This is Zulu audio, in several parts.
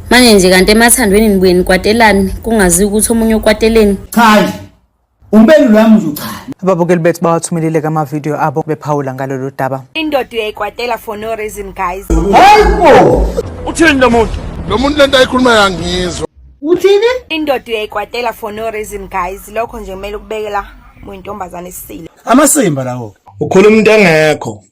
Manje nje kanti emathandweni nibuye nikwatelani kungazi ukuthi omunye ukwateleni. Cha. Umbelulo wami nje cha. Ababukeli bethu bawathumelile kama-video abo bephawula ngalolu daba. Indoda uyayikwatela for no reason guys. Hayibo. Uthini lo muntu? Lo muntu lento ayikhuluma yangizwa. Uthini? Indoda uyayikwatela for no reason guys. Lokho nje kumele ukubekela muyintombazane esile. Amasimba lawo. Ukhuluma umuntu engekho.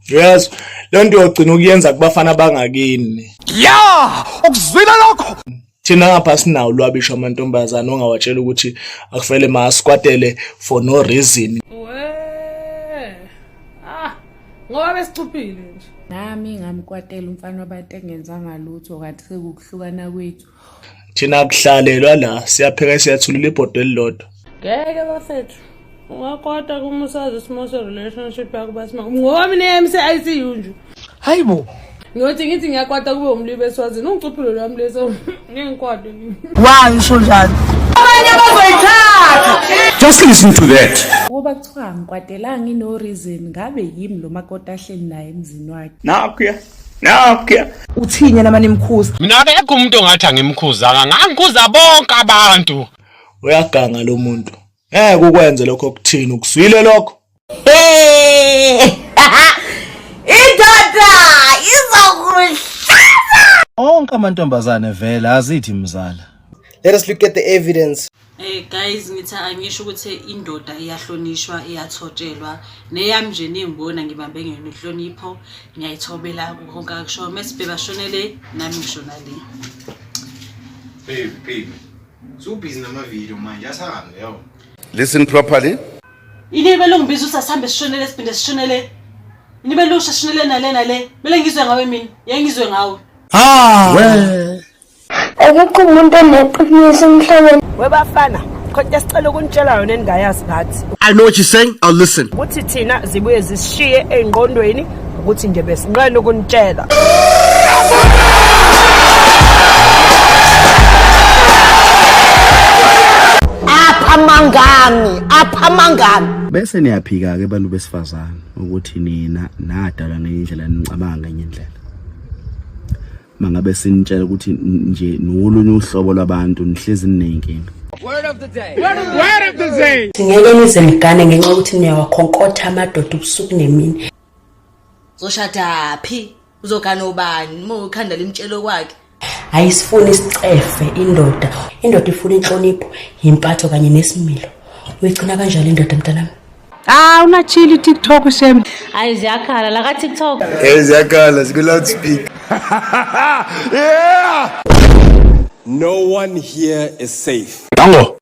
Yes, lento yogcina ukuyenza kubafana bangakini. Ya! Ukuzwile lokho? Thina ngapha sinawo lwabisho amantombazana ongawatshela ukuthi akufele masikwatele for no reason. Ngoba besichuphile nje. Nami ngamkwatela umfana wabantu engenzanga lutho kanti sekuhlukana kwethu. Thina kuhlalelwa la siyapheka siyathulula ibhodo elilodwa. Ngeke bafethu. Ungakwata kumusazi isimo se relationship yakho basima. Ngoba mina emse ICU nje. Hayibo. Ngithi ngiyakwata kube umlibe eswazini ungicuphile lwami leso. Ngingikwade. Why usho njalo? Abanye bazoyithatha. Just listen to that. Ngoba kuthiwa ngikwatelanga no reason ngabe yimi lo makoti ahleli naye emzini wakhe. Nakho. Uthini nama nimkhuza? Mina akekho umuntu ongathi angimkhuzanga, ngangikhuza bonke abantu. Uyaganga lo muntu. Ukwenza lokho kuthini ukuzwile lokho? Indoda izokuhlasa. Onke amantombazane vele azithi mzala. Let us look at the evidence. Guys, ngithi angisho ukuthi indoda iyahlonishwa, iyathotshelwa. Neyami nje ningibona ngibambe ngenhlonipho, ngiyayithobela konke akusho. Mesibheba shonele nami ngishona le. Baby. So busy nama video manje asahambe yo. Listen properly. Inibe longibiza usasambe sishonele siphinde sishonele. Inibe lo shashonele nale. Bele ngizwe ngawe mina. Yengizwe ngawe. Well. Akekho umuntu oneqiniso emhlabeni. Webafana, kodwa sicela ukunitshela yona engayazi ngathi. I know what you're saying. I'll listen. Uthi thina zibuye zishiye engqondweni ukuthi nje besinqena ukunitshela. Apha mangami. Bese niyaphika ke bantu besifazana ukuthi nina nadala ngendlela nicabanga ngenye indlela. Mangabe sinitshela ukuthi nje nolunye uhlobo lwabantu nihlezi ninenkinga. Word of the day. Ngeke nize mgane ngenxa ukuthi niyawakhonkotha amadoda ubusuku nemini. Zoshada phi? Uzogana ubani? Ukhanda limtshelo kwakhe. Ayisifuni isicefe indoda. Indoda ifuna inhlonipho, impatho kanye nesimilo. Uyigcina kanjalo indoda mntanami? Unachili TikTok shem. Ayiziyakhala la ka TikTok. Eziyakhala siku loudspeaker. Yeah! No one here is safe. Dango.